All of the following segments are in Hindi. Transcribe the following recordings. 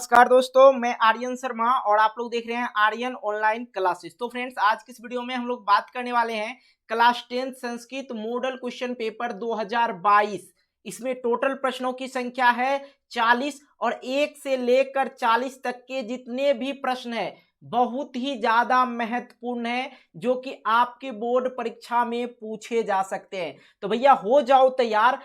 नमस्कार दोस्तों, मैं आर्यन शर्मा और आप लोग देख रहे हैं आर्यन ऑनलाइन क्लासेस। तो फ्रेंड्स, आज की इस वीडियो में हम लोग बात करने वाले हैं class 10 Sanskrit model question paper 2022। इसमें टोटल प्रश्नों की संख्या है 40 और 1 से लेकर 40 तक के जितने भी प्रश्न है बहुत ही ज्यादा महत्वपूर्ण है, जो कि आपके बोर्ड परीक्षा में पूछे जा सकते हैं। तो भैया हो जाओ तैयार।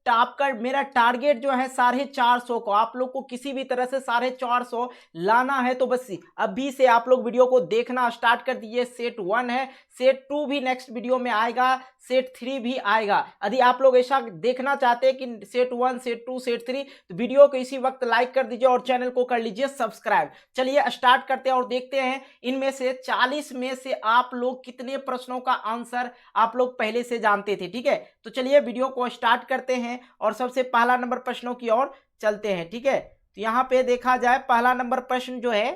आपका मेरा टारगेट जो है 450 को, आप लोग को किसी भी तरह से 450 लाना है। तो बस अभी से आप लोग वीडियो को देखना स्टार्ट कर दीजिए। सेट 1 है, सेट 2 भी नेक्स्ट वीडियो में आएगा, सेट 3 भी आएगा। यदि आप लोग ऐसा देखना चाहते हैं कि सेट 1, सेट 2, सेट 3, तो वीडियो को इसी वक्त लाइक कर दीजिए और चैनल को कर लीजिए सब्सक्राइब। चलिए स्टार्ट करते हैं और देखते हैं इनमें से 40 में से आप लोग कितने प्रश्नों का आंसर आप लोग पहले से जानते थे। ठीक है, तो चलिए वीडियो को स्टार्ट करते हैं और सबसे पहला नंबर प्रश्नों की ओर चलते हैं। ठीक है, तो यहां पे देखा जाए पहला नंबर प्रश्न जो है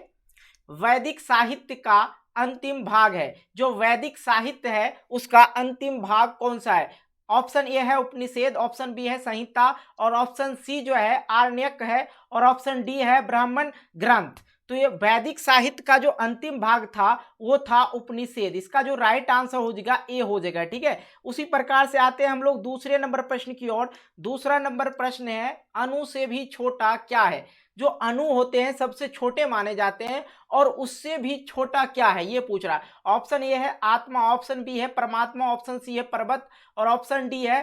वैदिक साहित्य का अंतिम भाग है। जो वैदिक साहित्य है उसका अंतिम भाग कौन सा है? ऑप्शन ए है उपनिषद, ऑप्शन बी है संहिता, और ऑप्शन सी जो है आरण्यक है, और ऑप्शन डी है ब्राह्मण ग्रंथ। तो ये वैदिक साहित्य का जो अंतिम भाग था वो था उपनिषद। इसका जो राइट आंसर हो जाएगा ए हो जाएगा। ठीक है, उसी प्रकार से आते हैं हम लोग दूसरे नंबर प्रश्न की ओर। दूसरा नंबर प्रश्न है अणु से भी छोटा क्या है? जो अणु होते हैं सबसे छोटे माने जाते हैं, और उससे भी छोटा क्या है ये पूछ रहा है। ऑप्शन ए है आत्मा, ऑप्शन बी है परमात्मा, ऑप्शन सी है पर्वत, और ऑप्शन डी है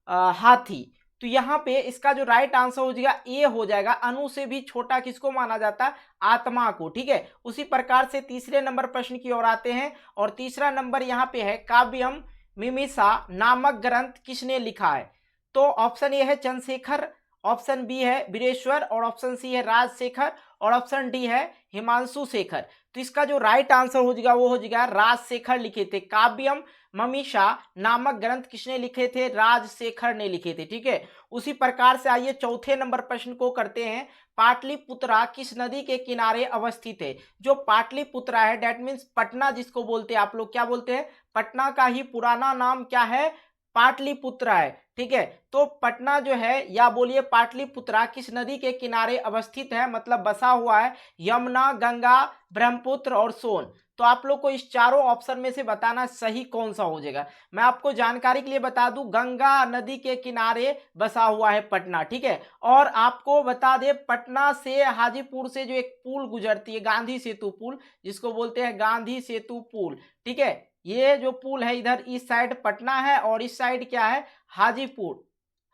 हाथी। तो यहाँ पे इसका जो राइट आंसर हो जाएगा ए हो जाएगा। अणु से भी छोटा किसको माना जाता है? आत्मा को। ठीक है, उसी प्रकार से तीसरे नंबर प्रश्न की ओर आते हैं, और तीसरा नंबर यहाँ पे है काव्यम मीमांसा नामक ग्रंथ किसने लिखा है? तो ऑप्शन ए है चंद्रशेखर, ऑप्शन बी है वीरेश्वर, और ऑप्शन सी है राजशेखर, और ऑप्शन डी है हिमांशु शेखर। तो इसका जो राइट आंसर हो जाएगा वो हो जाएगा राजशेखर लिखे थे। काव्यम मीमांसा नामक ग्रंथ किसने लिखे थे? राजशेखर ने लिखे थे। ठीक है, उसी प्रकार से आइए चौथे नंबर प्रश्न को करते हैं। पाटलिपुत्रा किस नदी के किनारे अवस्थित है? जो पाटलिपुत्रा है डेट मीन्स पटना जिसको बोलते हैं, आप लोग क्या बोलते हैं? पटना का ही पुराना नाम क्या है? पाटलिपुत्रा है। ठीक है, तो पटना जो है या बोलिए पाटलिपुत्रा किस नदी के किनारे अवस्थित है, मतलब बसा हुआ है? यमुना, गंगा, ब्रह्मपुत्र और सोन। तो आप लोग को इस चारों ऑप्शन में से बताना सही कौन सा हो जाएगा। मैं आपको जानकारी के लिए बता दूं, गंगा नदी के किनारे बसा हुआ है पटना। ठीक है, और आपको बता दे पटना से हाजीपुर से जो एक पुल गुजरती है, गांधी सेतु पुल जिसको बोलते हैं, गांधी सेतु पुल। ठीक है, ये जो पुल है इधर इस साइड पटना है और इस साइड क्या है? हाजीपुर।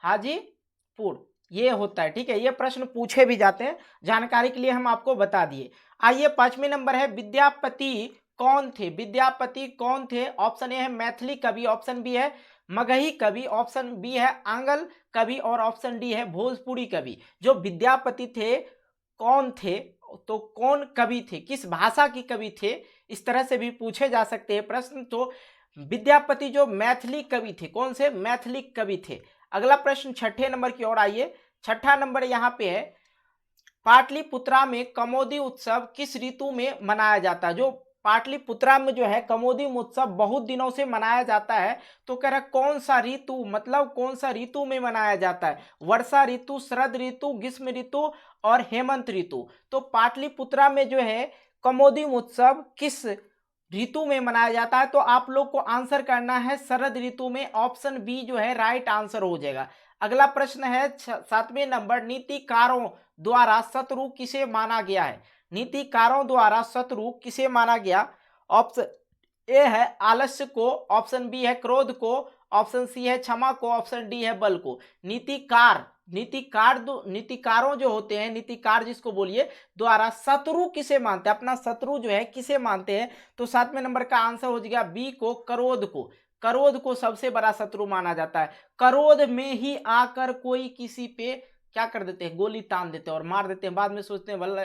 हाजीपुर ये होता है। ठीक है, ये प्रश्न पूछे भी जाते हैं, जानकारी के लिए हम आपको बता दिए। आइए पांचवें नंबर है विद्यापति कौन थे? विद्यापति कौन थे? ऑप्शन ए है मैथिली कवि, ऑप्शन बी है मगही कवि, ऑप्शन बी है आंगल कवि, और ऑप्शन डी है भोजपुरी कवि। जो विद्यापति थे कौन थे? तो कौन कवि थे, किस भाषा की कवि थे, इस तरह से भी पूछे जा सकते हैं प्रश्न। तो विद्यापति जो मैथिली कवि थे, कौन से? मैथिली कवि थे। अगला प्रश्न छठे नंबर की ओर आइए। छठा नंबर यहाँ पे है पाटलिपुत्रा में कमोदी उत्सव किस ऋतु में मनाया जाता है? जो पाटलिपुत्रा में जो है कमोदी उत्सव बहुत दिनों से मनाया जाता है, तो कह रहा कौन सा ऋतु, मतलब कौन सा ऋतु में मनाया जाता है? वर्षा ऋतु, शरद ऋतु, ग्रीष्म ऋतु और हेमंत ऋतु। तो पाटलिपुत्रा में जो है कमोदी उत्सव किस ऋतु में मनाया जाता है? तो आप लोग को आंसर करना है शरद ऋतु में। ऑप्शन बी जो है राइट आंसर हो जाएगा। अगला प्रश्न है सातवें नंबर, नीतिकारों द्वारा शत्रु किसे माना गया है? नीतिकारों द्वारा शत्रु किसे माना गया? ऑप्शन ए है आलस्य को, ऑप्शन बी है क्रोध को, ऑप्शन सी है क्षमा को, ऑप्शन डी है बल को। नीतिकारों जो होते हैं, नीतिकार जिसको बोलिए, द्वारा शत्रु किसे मानते हैं? अपना शत्रु जो है किसे मानते हैं? तो सातवें नंबर का आंसर हो जाएगा बी को, क्रोध को। क्रोध को सबसे बड़ा शत्रु माना जाता है। क्रोध में ही आकर कोई किसी पे क्या कर देते हैं? गोली तान देते हैं और मार देते हैं, बाद में सोचते हैं भला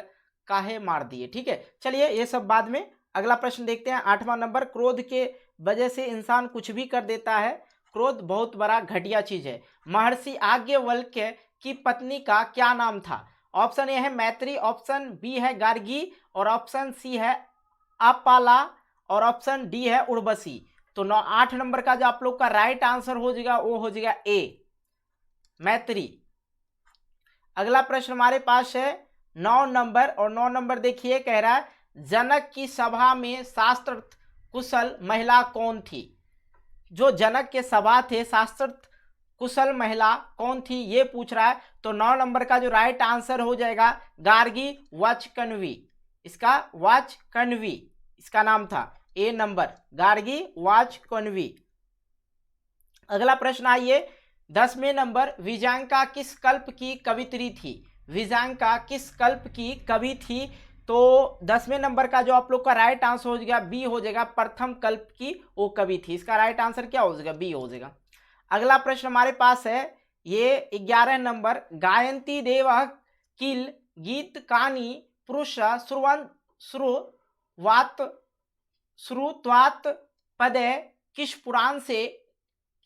काहे मार दिए। ठीक है, चलिए ये सब बाद में। अगला प्रश्न देखते हैं आठवां नंबर, क्रोध के वजह से इंसान कुछ भी कर देता है, क्रोध बहुत बड़ा घटिया चीज है। महर्षि याज्ञवल्क्य की पत्नी का क्या नाम था? ऑप्शन ए है मैत्री, ऑप्शन बी है गार्गी, और ऑप्शन सी है अपाला, और ऑप्शन डी है उर्वशी। तो 8 नंबर का जो आप लोग का राइट आंसर हो जाएगा वो हो जाएगा ए मैत्री। अगला प्रश्न हमारे पास है 9 नंबर, और 9 नंबर देखिए कह रहा है जनक की सभा में शास्त्र कुशल महिला कौन थी। जो जनक के सभा थे शास्त्र कुशल महिला कौन थी ये पूछ रहा है। तो 9 नंबर का जो राइट आंसर हो जाएगा गार्गी वाचकन्वी। इसका वाचकन्वी इसका नाम था। ए नंबर गार्गी वाचकन्वी। अगला प्रश्न आइए 10वें नंबर, विजांका किस कल्प की कवित्री थी। विजांका किस कल्प की कवि थी। तो 10वें नंबर का जो आप लोग का राइट आंसर हो जाएगा बी हो जाएगा, प्रथम कल्प की वो कवि थी। इसका राइट आंसर क्या हो जाएगा, बी हो जाएगा। अगला प्रश्न हमारे पास है ये 11 नंबर, गायंती देव किल गीत कानी पुरुष श्रुवात पदे किस पुराण से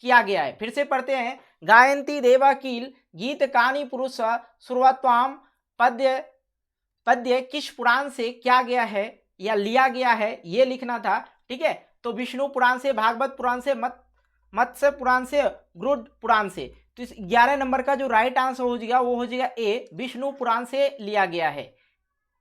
किया गया है। फिर से पढ़ते हैं, गायंती देवा कील गीत कानी पुरुष श्रुवात्वाम पद्य किस पुराण से क्या गया है या लिया गया है ये लिखना था। ठीक है, तो विष्णु पुराण से, भागवत पुराण से, मत्स्य पुराण से, गरुड़ पुराण से। तो इस 11 नंबर का जो राइट आंसर हो जाएगा वो हो जाएगा ए, विष्णु पुराण से लिया गया है।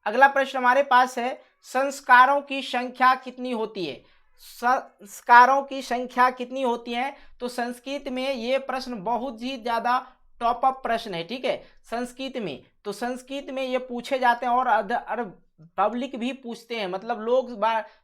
अगला प्रश्न हमारे पास है, संस्कारों की संख्या कितनी होती है। संस्कारों की संख्या कितनी होती है। तो संस्कृत में ये प्रश्न बहुत ही ज्यादा टॉप अप प्रश्न है। ठीक है, संस्कृत में, तो संस्कृत में ये पूछे जाते हैं और पब्लिक भी पूछते हैं, मतलब लोग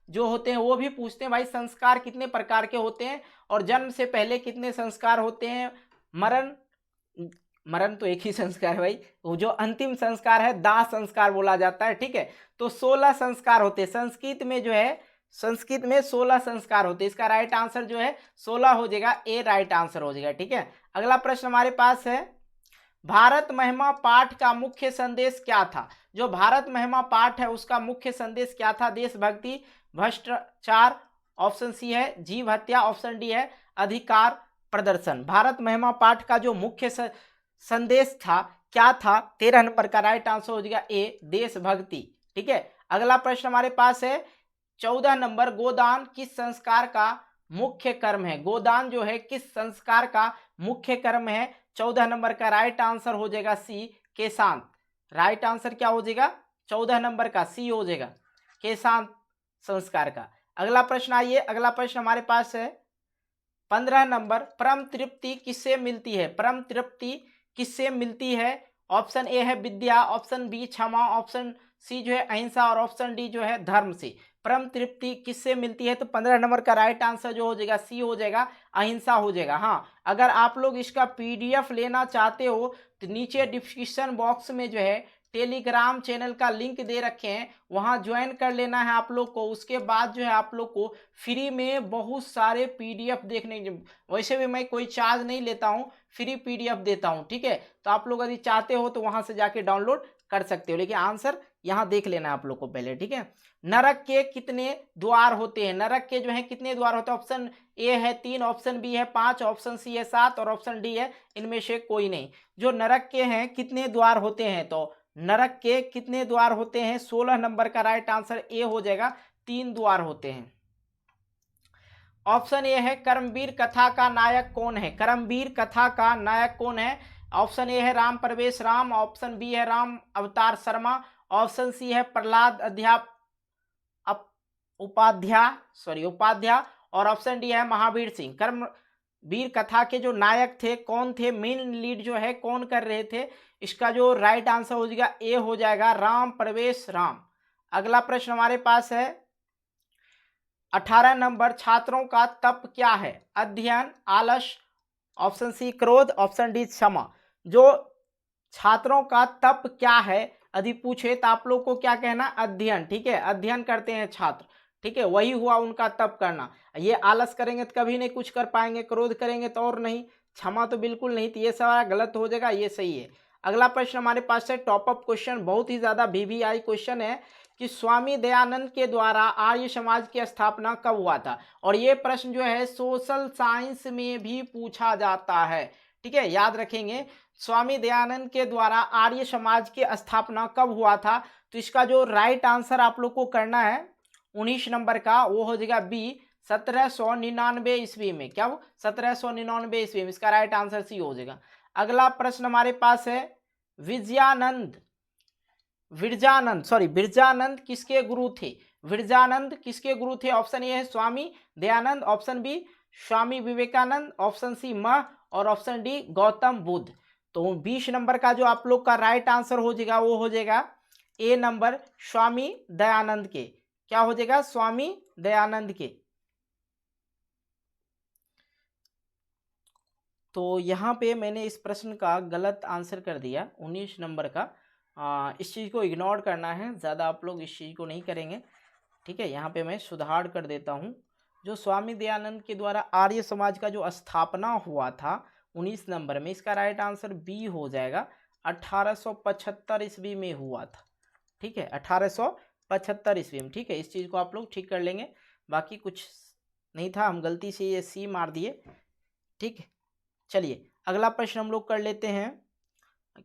जो होते हैं वो भी पूछते हैं भाई संस्कार कितने प्रकार के होते हैं और जन्म से पहले कितने संस्कार होते हैं, मरण तो एक ही संस्कार है भाई, वो जो अंतिम संस्कार है दाह संस्कार बोला जाता है। ठीक है, तो 16 संस्कार होते हैं संस्कृत में, जो है संस्कृत में 16 संस्कार होते हैं। इसका राइट आंसर जो है 16 हो जाएगा, ए राइट आंसर हो जाएगा। ठीक है, अगला प्रश्न हमारे पास है, भारत महिमा पाठ का मुख्य संदेश क्या था। जो भारत महिमा पाठ है उसका मुख्य संदेश क्या था। देशभक्ति, भ्रष्टाचार ऑप्शन सी है, जीव हत्या ऑप्शन डी है, अधिकार प्रदर्शन। भारत महिमा पाठ का जो मुख्य संदेश था क्या था, 13 नंबर का राइट आंसर हो जाएगा ए, देशभक्ति। ठीक है, अगला प्रश्न हमारे पास है 14 नंबर, गोदान किस संस्कार का मुख्य कर्म है। गोदान जो है किस संस्कार का मुख्य कर्म है। 14 नंबर का राइट आंसर हो जाएगा सी, केशांत। राइट आंसर क्या हो जाएगा, 14 नंबर का सी हो जाएगा, केशांत संस्कार का। अगला प्रश्न आइए, अगला प्रश्न हमारे पास है 15 नंबर, परम तृप्ति किससे मिलती है। परम तृप्ति किससे मिलती है। ऑप्शन ए है विद्या, ऑप्शन बी क्षमा, ऑप्शन सी जो है अहिंसा और ऑप्शन डी जो है धर्म से। परम तृप्ति किससे मिलती है। तो 15 नंबर का राइट आंसर जो हो जाएगा सी हो जाएगा, अहिंसा हो जाएगा। हाँ, अगर आप लोग इसका पीडीएफ लेना चाहते हो तो नीचे डिस्क्रिप्शन बॉक्स में जो है टेलीग्राम चैनल का लिंक दे रखे हैं, वहां ज्वाइन कर लेना है आप लोग को। उसके बाद जो है आप लोग को फ्री में बहुत सारे पीडीएफ देखने, वैसे भी मैं कोई चार्ज नहीं लेता हूं, फ्री पीडीएफ देता हूं। ठीक है, तो आप लोग यदि चाहते हो तो वहां से जाके डाउनलोड कर सकते हो, लेकिन आंसर यहां देख लेना आप लोग को पहले। ठीक है, नरक के कितने द्वार होते हैं। नरक के जो है कितने द्वार होते हैं। ऑप्शन ए है 3, ऑप्शन बी है 5, ऑप्शन सी है 7 और ऑप्शन डी है इनमें से कोई नहीं। जो नरक के हैं कितने द्वार होते हैं, तो नरक के कितने द्वार होते हैं। 16 नंबर का राइट आंसर ए हो जाएगा, 3 द्वार होते हैं। ऑप्शन ए है कर्मवीर कथा का नायक कौन है। कर्मवीर कथा का नायक कौन है। ऑप्शन ए है राम प्रवेश राम, ऑप्शन बी है राम अवतार शर्मा, ऑप्शन सी है प्रहलाद उपाध्याय और ऑप्शन डी है महावीर सिंह। कर्मवीर कथा के जो नायक थे कौन थे, मेन लीड जो है कौन कर रहे थे। इसका जो राइट आंसर हो जाएगा ए हो जाएगा, राम प्रवेश राम। अगला प्रश्न हमारे पास है 18 नंबर, छात्रों का तप क्या है। अध्ययन, आलस, ऑप्शन सी क्रोध, ऑप्शन डी क्षमा। जो छात्रों का तप क्या है यदि पूछे तो आप लोग को क्या कहना, अध्ययन। ठीक है, अध्ययन करते हैं छात्र, ठीक है, वही हुआ उनका तप करना। ये आलस करेंगे तो कभी नहीं कुछ कर पाएंगे, क्रोध करेंगे तो और नहीं, क्षमा तो बिल्कुल नहीं। तो ये सवाल गलत हो जाएगा, ये सही है। अगला प्रश्न हमारे पास है टॉप अप क्वेश्चन, बहुत ही ज्यादा वीवीआई क्वेश्चन है कि स्वामी दयानंद के द्वारा आर्य समाज की स्थापना कब हुआ था। और ये प्रश्न जो है सोशल साइंस में भी पूछा जाता है। ठीक है, याद रखेंगे, स्वामी दयानंद के द्वारा आर्य समाज की स्थापना कब हुआ था। तो इसका जो राइट आंसर आप लोग को करना है 19 नंबर का, वो हो जाएगा बी, 1799 ईस्वी में। क्या वो 1799 ईस्वी में, इसका राइट आंसर सी हो जाएगा। अगला प्रश्न हमारे पास है विजयानंद बिरजानंद किसके गुरु थे? बिरजानंद किसके गुरु थे? ऑप्शन ए है Swami Dayanand, option B Swami Vivekananda, option C मह और ऑप्शन डी गौतम बुद्ध। तो 20 नंबर का जो आप लोग का राइट आंसर हो जाएगा वो हो जाएगा ए नंबर स्वामी दयानंद के। क्या हो जाएगा? स्वामी दयानंद के। तो यहाँ पे मैंने इस प्रश्न का गलत आंसर कर दिया 19 नंबर का। इस चीज़ को इग्नोर करना है, ज़्यादा आप लोग इस चीज़ को नहीं करेंगे, ठीक है। यहाँ पे मैं सुधार कर देता हूँ। जो स्वामी दयानंद के द्वारा आर्य समाज का जो स्थापना हुआ था 19 नंबर में, इसका राइट आंसर बी हो जाएगा। 1875 ईस्वी में हुआ था, ठीक है, 1875 ईस्वी में, ठीक है। इस चीज़ को आप लोग ठीक कर लेंगे, बाकी कुछ नहीं था, हम गलती से ये सी मार दिए, ठीक है। चलिए अगला प्रश्न हम लोग कर लेते हैं।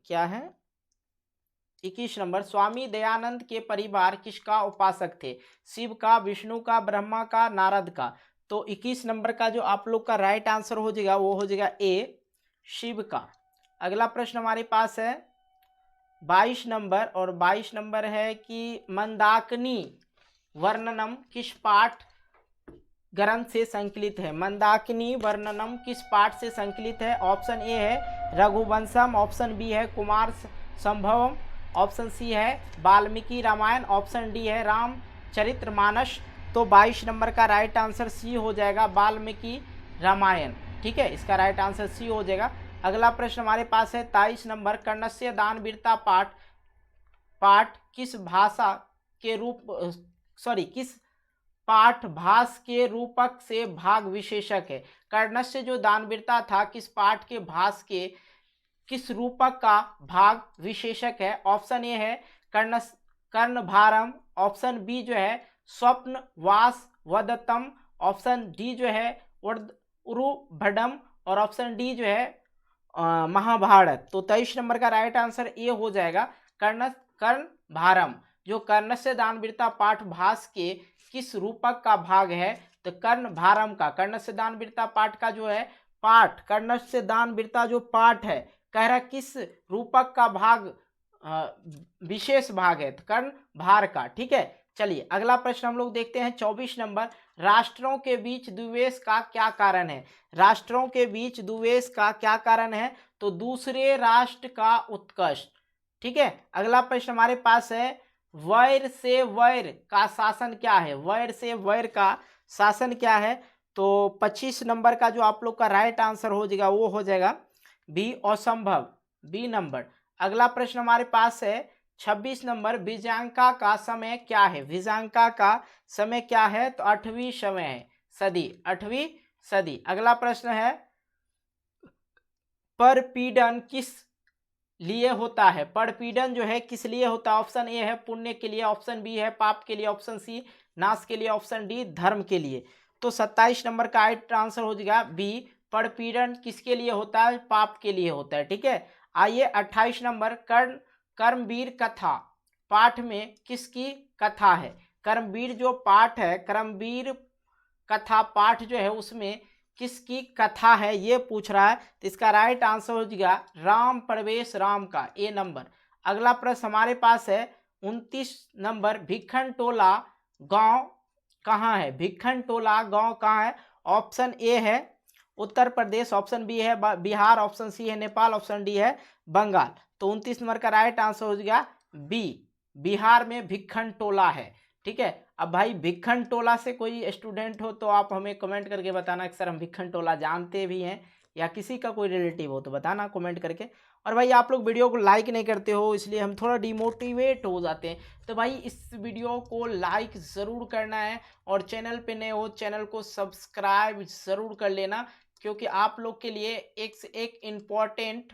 क्या है? 21 नंबर, स्वामी दयानंद के परिवार किसका उपासक थे? शिव का, विष्णु का, ब्रह्मा का, नारद का। तो 21 नंबर का जो आप लोग का राइट आंसर हो जाएगा वो हो जाएगा ए शिव का। अगला प्रश्न हमारे पास है 22 नंबर, और 22 नंबर है कि मंदाकिनी वर्णनम किस पाठ ग्रंथ से संकलित है? मंदाकिनी वर्णनम किस पाठ से संकलित है? ऑप्शन ए है रघुवंशम, ऑप्शन बी है कुमार संभवम, ऑप्शन सी है वाल्मीकि रामायण, ऑप्शन डी है रामचरितमानस। तो 22 नंबर का राइट आंसर सी हो जाएगा, वाल्मीकि रामायण, ठीक है। इसका राइट आंसर सी हो जाएगा। अगला प्रश्न हमारे पास है 23 नंबर, कर्णस्य दानवीरता पाठ किस भाषा के किस पाठभास के रूपक से भाग विशेषक है? कर्णस्य जो दानवीरता था किस पाठ के भास के किस रूपक का भाग विशेषक है? ऑप्शन ए है कर्णभारम, ऑप्शन बी जो है स्वप्न वास वदतम, ऑप्शन डी जो है उरुभडम और ऑप्शन डी जो है महाभारत। तो 23 नंबर का राइट आंसर ए हो जाएगा कर्णभारम। जो कर्णस्य दानवीरता पाठ भास के किस रूपक का भाग है? तो कर्णभारम का। कर्णस्य दानवीरता पाठ का जो है पाठ, कर्णस्य दानवीरता जो पाठ है, कह रहा किस रूपक का भाग विशेष भाग है? तो कर्णभार का, ठीक है। चलिए अगला प्रश्न हम लोग देखते हैं 24 नंबर, राष्ट्रों के बीच द्वेष का क्या कारण है? राष्ट्रों के बीच द्वेष का क्या कारण है? तो दूसरे राष्ट्र का उत्कर्ष, ठीक है। अगला प्रश्न हमारे पास है वैर से वैर का शासन क्या है? वैर से वैर का शासन क्या है? तो 25 नंबर का जो आप लोग का राइट आंसर हो जाएगा वो हो जाएगा बी असंभव, बी नंबर। अगला प्रश्न हमारे पास है 26 नंबर, विजांका का समय क्या है? विजांका का समय क्या है? तो 8वीं समय है सदी, 8वीं सदी। अगला प्रश्न है परपीड़न किस लिए होता है? परपीड़न जो है किस लिए होता है? ऑप्शन ए है पुण्य के लिए, ऑप्शन बी है पाप के लिए, ऑप्शन सी नाश के लिए, ऑप्शन डी धर्म के लिए। तो 27 नंबर का राइट आंसर हो जाएगा बी, परपीड़न किसके लिए होता है? पाप के लिए होता है, ठीक है। आइए 28 नंबर, कर्मवीर कथा पाठ में किसकी कथा है? कर्मवीर जो पाठ है, कर्मवीर कथा पाठ जो है उसमें किसकी कथा है ये पूछ रहा है। तो इसका राइट आंसर हो जाएगा राम प्रवेश राम का, ए नंबर। अगला प्रश्न हमारे पास है 29 नंबर, भिखन टोला गांव कहाँ है? भिखन टोला गांव कहाँ है? ऑप्शन ए है उत्तर प्रदेश, ऑप्शन बी है बिहार, ऑप्शन सी है नेपाल, ऑप्शन डी है बंगाल। तो 29 नंबर का राइट आंसर हो जाएगा बी, बिहार में भिखन टोला है, ठीक है। अब भाई भिखन टोला से कोई स्टूडेंट हो तो आप हमें कमेंट करके बताना कि सर हम भिखन टोला जानते भी हैं, या किसी का कोई रिलेटिव हो तो बताना कमेंट करके। और भाई आप लोग वीडियो को लाइक नहीं करते हो इसलिए हम थोड़ा डिमोटिवेट हो जाते हैं, तो भाई इस वीडियो को लाइक ज़रूर करना है, और चैनल पे नए हो चैनल को सब्सक्राइब ज़रूर कर लेना, क्योंकि आप लोग के लिए एक से एक इम्पॉर्टेंट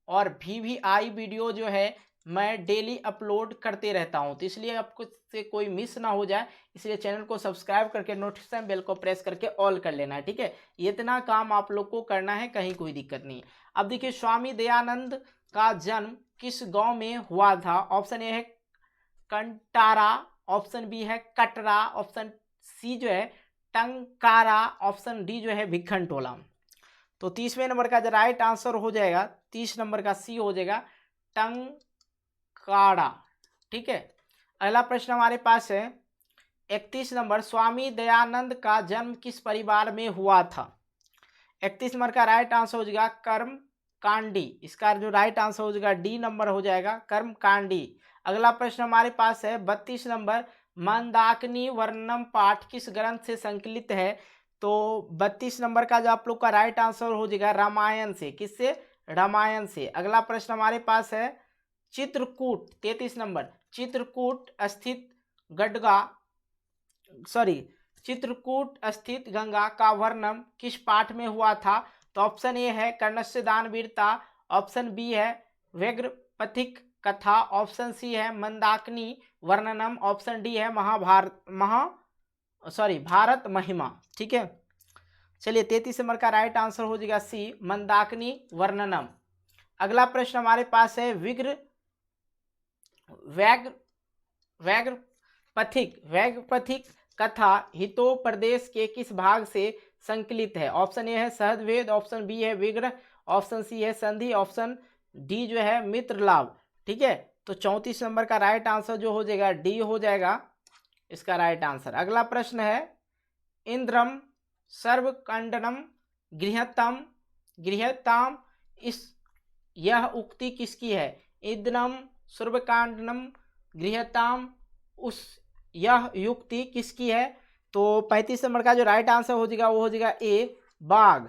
और VVI वीडियो जो है मैं डेली अपलोड करते रहता हूं, तो इसलिए आपको से कोई मिस ना हो जाए, इसलिए चैनल को सब्सक्राइब करके नोटिफिकेशन बेल को प्रेस करके ऑल कर लेना है, ठीक है। इतना काम आप लोग को करना है, कहीं कोई दिक्कत नहीं है। अब देखिए स्वामी दयानंद का जन्म किस गांव में हुआ था? ऑप्शन ए है कंटारा, ऑप्शन बी है कटरा, ऑप्शन सी जो है टंकारा, ऑप्शन डी जो है भिखन टोला। तो 30वें नंबर का जो राइट आंसर हो जाएगा 30 नंबर का सी हो जाएगा टंकारा, ठीक है। अगला प्रश्न हमारे पास है 31 नंबर, स्वामी दयानंद का जन्म किस परिवार में हुआ था? 31 नंबर का राइट आंसर हो जाएगा कर्म कांडी। इसका जो राइट आंसर हो जाएगा डी नंबर हो जाएगा कर्म कांडी। अगला प्रश्न हमारे पास है 32 नंबर, मंदाकिनी वर्णम पाठ किस ग्रंथ से संकलित है? तो 32 नंबर का जो आप लोग का राइट आंसर हो जाएगा रामायण से। किससे? रामायण से। अगला प्रश्न हमारे पास है चित्रकूट, 33 नंबर, चित्रकूट स्थित चित्रकूट स्थित गंगा का वर्णन किस पाठ में हुआ था? तो ऑप्शन ए है कर्णस्य दान वीरता, ऑप्शन बी है व्यग्रपथिक कथा, ऑप्शन सी है मंदाकिनी वर्णनम, ऑप्शन डी है भारत महिमा। ठीक है, चलिए 33 नंबर का राइट आंसर हो जाएगा सी मंदाकिनी वर्णनम। अगला प्रश्न हमारे पास है व्यग्रपथिक कथा हितोपदेश के किस भाग से संकलित है? ऑप्शन ए है सहजवेद, ऑप्शन बी है विग्रह, ऑप्शन सी है संधि, ऑप्शन डी जो है मित्र लाभ। ठीक है, तो 34 नंबर का राइट आंसर जो हो जाएगा डी हो जाएगा इसका राइट आंसर। अगला प्रश्न है इंद्रम सर्वकंडनम गृहताम यह उक्ति किसकी है? इंद्रम सर्वकांडनम गृहताम यह युक्ति किसकी है? तो 35 नंबर का जो राइट आंसर हो जाएगा वो हो जाएगा ए बाघ।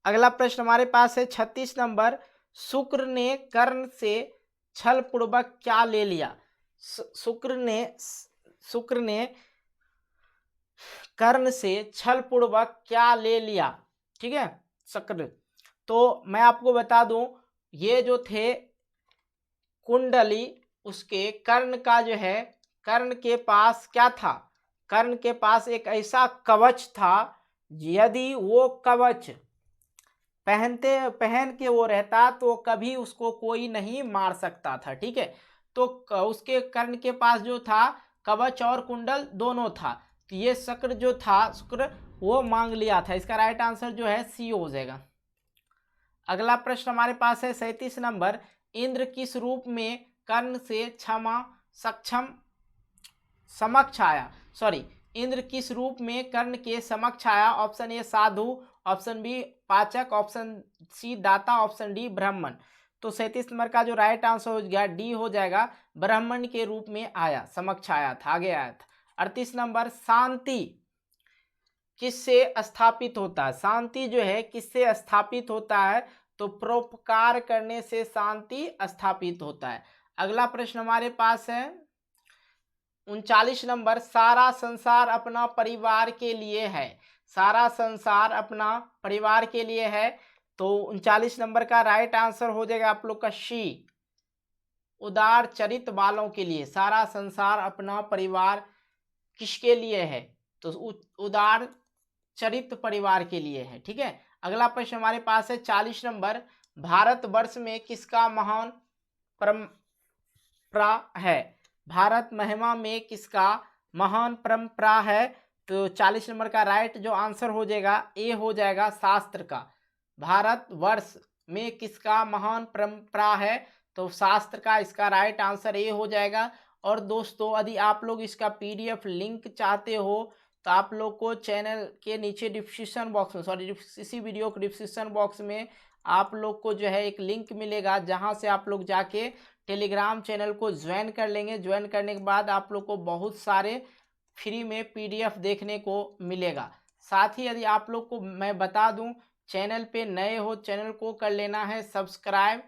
अगला प्रश्न हमारे पास है 36 नंबर, शुक्र ने कर्ण से छल पूर्वक क्या ले लिया? शुक्र ने कर्ण से छल पूर्वक क्या ले लिया? ठीक है, शुक्र। तो मैं आपको बता दूं ये जो थे कुंडली, उसके कर्ण का जो है कर्ण के पास क्या था? कर्ण के पास एक ऐसा कवच था, यदि वो कवच पहन के वो रहता तो कभी उसको कोई नहीं मार सकता था। ठीक है, तो उसके कर्ण के पास जो था कवच और कुंडल दोनों था, तो ये शुक्र जो था शुक्र वो मांग लिया था। इसका राइट आंसर जो है सी हो जाएगा। अगला प्रश्न हमारे पास है 37 नंबर, इंद्र किस रूप में कर्ण से इंद्र किस रूप में कर्ण के समक्ष आया? ऑप्शन ए साधु, ऑप्शन बी पाचक, ऑप्शन सी दाता, ऑप्शन डी ब्राह्मण। तो 37 नंबर का जो राइट आंसर हो गया डी हो जाएगा, ब्राह्मण के रूप में आया, समक्ष आया था, आगे आया था। 38 नंबर, शांति किससे स्थापित होता है? शांति जो है किससे स्थापित होता है? तो परोपकार करने से शांति स्थापित होता है। अगला प्रश्न हमारे पास है 39 नंबर, सारा संसार अपना परिवार के लिए है। सारा संसार अपना परिवार के लिए है, तो 39 नंबर का राइट आंसर हो जाएगा आप लोग का सी उदार चरित वालों के लिए। सारा संसार अपना परिवार किसके लिए है? तो उदार चरित परिवार के लिए है। ठीक है, अगला प्रश्न हमारे पास है 40 नंबर, भारतवर्ष में किसका महान परंपरा है? भारत महिमा में किसका महान परंपरा है? तो 40 नंबर का राइट जो आंसर हो जाएगा ए हो जाएगा शास्त्र का। भारतवर्ष में किसका महान परंपरा है? तो शास्त्र का, इसका राइट आंसर ए हो जाएगा। और दोस्तों यदि आप लोग इसका पीडीएफ लिंक चाहते हो तो आप लोग को चैनल के नीचे डिस्क्रिप्शन बॉक्स में इसी वीडियो के डिस्क्रिप्शन बॉक्स में आप लोग को जो है एक लिंक मिलेगा, जहां से आप लोग जाके टेलीग्राम चैनल को ज्वाइन कर लेंगे। ज्वाइन करने के बाद आप लोग को बहुत सारे फ्री में पीडीएफ देखने को मिलेगा। साथ ही यदि आप लोग को मैं बता दूं, चैनल पे नए हो चैनल को कर लेना है सब्सक्राइब।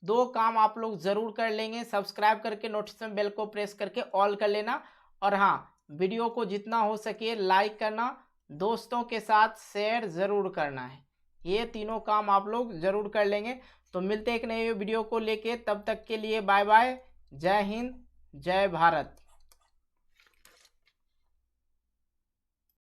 दो काम आप लोग ज़रूर कर लेंगे, सब्सक्राइब करके नोटिफिकेशन बेल को प्रेस करके ऑल कर लेना, और हाँ वीडियो को जितना हो सके लाइक करना, दोस्तों के साथ शेयर ज़रूर करना है। ये तीनों काम आप लोग ज़रूर कर लेंगे। तो मिलते हैं एक नए वीडियो को लेके, तब तक के लिए बाय बाय, जय हिंद, जय भारत।